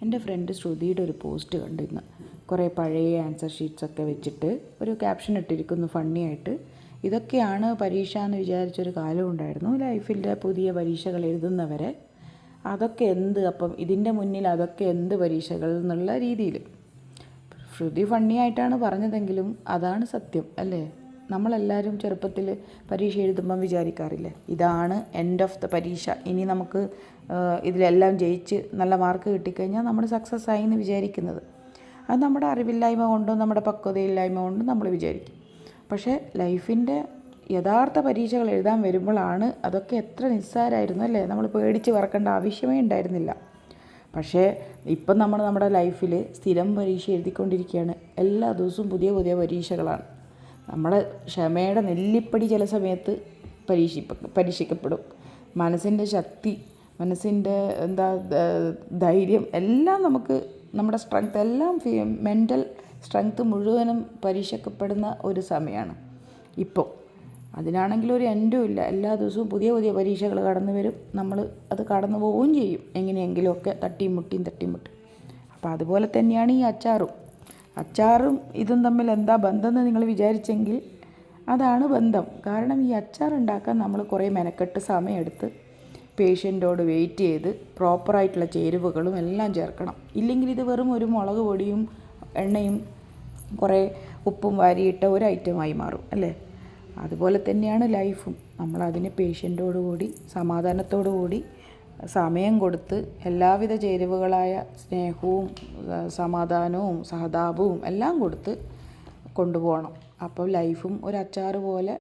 എൻ്റെ ഫ്രണ്ട് ശ്രുതിയുടെ ഒരു പോസ്റ്റ് കണ്ടു ഇന്ന്. കുറേ പഴയ ആൻസർ ഷീറ്റ്സൊക്കെ വെച്ചിട്ട് ഒരു ക്യാപ്ഷൻ ഇട്ടിരിക്കുന്നു ഫണ്ണിയായിട്ട്. ഇതൊക്കെയാണ് പരീക്ഷ എന്ന് വിചാരിച്ചൊരു കാലം ഉണ്ടായിരുന്നു, ലൈഫിൻ്റെ പുതിയ പരീക്ഷകൾ എഴുതുന്നവരെ. അതൊക്കെ എന്ത്, അപ്പം ഇതിൻ്റെ മുന്നിൽ അതൊക്കെ എന്ത് പരീക്ഷകൾ എന്നുള്ള രീതിയിൽ ശ്രുതി ഫണ്ണിയായിട്ടാണ് പറഞ്ഞതെങ്കിലും അതാണ് സത്യം അല്ലേ? നമ്മളെല്ലാവരും ചെറുപ്പത്തിൽ പരീക്ഷ എഴുതുമ്പം വിചാരിക്കാറില്ലേ, ഇതാണ് എൻഡ് ഓഫ് ദ പരീക്ഷ, ഇനി നമുക്ക് ഇതിലെല്ലാം ജയിച്ച് നല്ല മാർക്ക് കിട്ടിക്കഴിഞ്ഞാൽ നമ്മൾ സക്സസ് ആയി എന്ന് വിചാരിക്കുന്നത്. അത് നമ്മുടെ അറിവില്ലായ്മ കൊണ്ടും നമ്മുടെ പക്വതയില്ലായ്മ കൊണ്ടും നമ്മൾ വിചാരിക്കും. പക്ഷേ ലൈഫിൻ്റെ യഥാർത്ഥ പരീക്ഷകൾ എഴുതാൻ വരുമ്പോഴാണ് അതൊക്കെ എത്ര നിസ്സാരമായിരുന്നു അല്ലേ, നമ്മൾ പേടിച്ച് വറക്കേണ്ട ആവശ്യമേ ഉണ്ടായിരുന്നില്ല. പക്ഷേ ഇപ്പം നമ്മൾ നമ്മുടെ ലൈഫിൽ സ്ഥിരം പരീക്ഷ എഴുതിക്കൊണ്ടിരിക്കുകയാണ്. എല്ലാ ദിവസവും പുതിയ പുതിയ പരീക്ഷകളാണ്. നമ്മുടെ ക്ഷമയുടെ നെല്ലിപ്പടി ചില സമയത്ത് പരീക്ഷിക്കപ്പെടും. മനസ്സിൻ്റെ ശക്തി, മനസ്സിൻ്റെ ധൈര്യം എല്ലാം നമുക്ക്, നമ്മുടെ സ്ട്രെങ്ത് എല്ലാം, മെൻ്റൽ സ്ട്രെങ്ത് മുഴുവനും പരീക്ഷിക്കപ്പെടുന്ന ഒരു സമയമാണ് ഇപ്പോൾ. അതിനാണെങ്കിൽ ഒരു എൻഡും ഇല്ല. എല്ലാ ദിവസവും പുതിയ പുതിയ പരീക്ഷകൾ കടന്നു വരും. നമ്മൾ അത് കടന്നു പോവുകയും ചെയ്യും എങ്ങനെയെങ്കിലുമൊക്കെ, തട്ടിയും മുട്ടിയും. അപ്പോൾ അതുപോലെ തന്നെയാണ് ഈ അച്ചാറും ഇതും തമ്മിൽ എന്താ ബന്ധം എന്ന് നിങ്ങൾ വിചാരിച്ചെങ്കിൽ അതാണ് ബന്ധം. കാരണം ഈ അച്ചാർ ഉണ്ടാക്കാൻ നമ്മൾ കുറേ മെനക്കെട്ട് സമയമെടുത്ത് പേഷ്യൻ്റോട് വെയിറ്റ് ചെയ്ത് പ്രോപ്പറായിട്ടുള്ള ചേരുവകളും എല്ലാം ചേർക്കണം. ഇല്ലെങ്കിൽ ഇത് വെറും ഒരു മുളക് പൊടിയും എണ്ണയും കുറേ ഉപ്പും വാരിയിട്ട ഒരു ഐറ്റമായി മാറും അല്ലേ? അതുപോലെ തന്നെയാണ് ലൈഫും. നമ്മളതിന് പേഷ്യൻ്റോടു കൂടി, സമാധാനത്തോടു കൂടി, സമയം കൊടുത്ത്, എല്ലാവിധ ചേരുവകളായ സ്നേഹവും സമാധാനവും സഹതാപവും എല്ലാം കൊടുത്ത് കൊണ്ടുപോകണം. അപ്പോൾ ലൈഫും ഒരു അച്ചാർ പോലെ